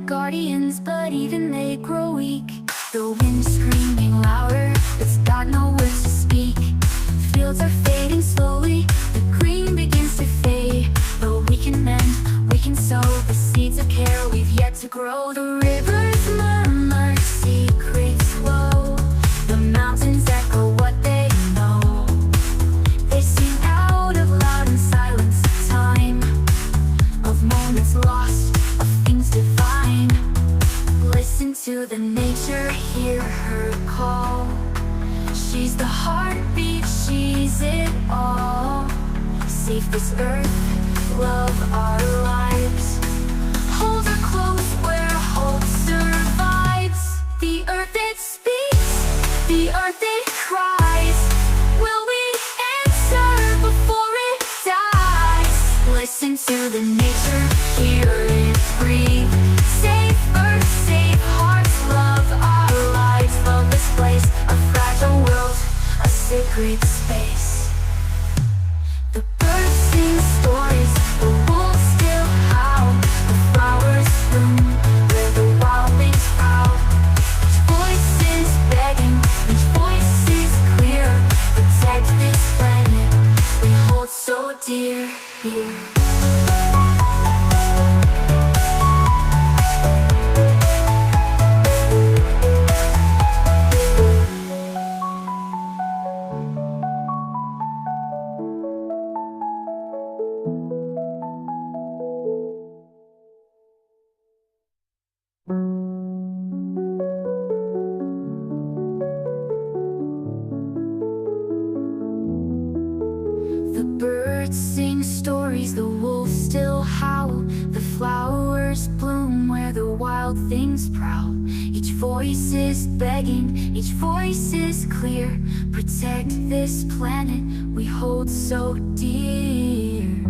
guardians, but even they grow weak. The wind screaming louder, it's got no words to speak. Fields are fading slowly, the green begins to fade. But we can mend, we can sow the seeds of care we've yet to grow. The rivers murmur secrets flow, the mountains echo what they know. They sing out of loud and silence, time of moments lost, of things divine. Listen to the nature, hear her call. She's the heartbeat, she's it all. Save this earth, love our lives. Hold her close where hope survives. The earth it speaks, the earth it cries. Will we answer before it dies? Listen to the nature, hear it breathe. Save earth, save hearts, love our lives. Love this place, a fragile world, a sacred space. The birds sing stories, the wolves still howl. The flowers bloom where the wild things prowl. Each voice is begging, each voice is clear. Protect this planet we hold so dear here. The birds sing stories, the wolves still howl. The flowers bloom where the wild things prowl. Each voice is begging, each voice is clear. Protect this planet we hold so dear.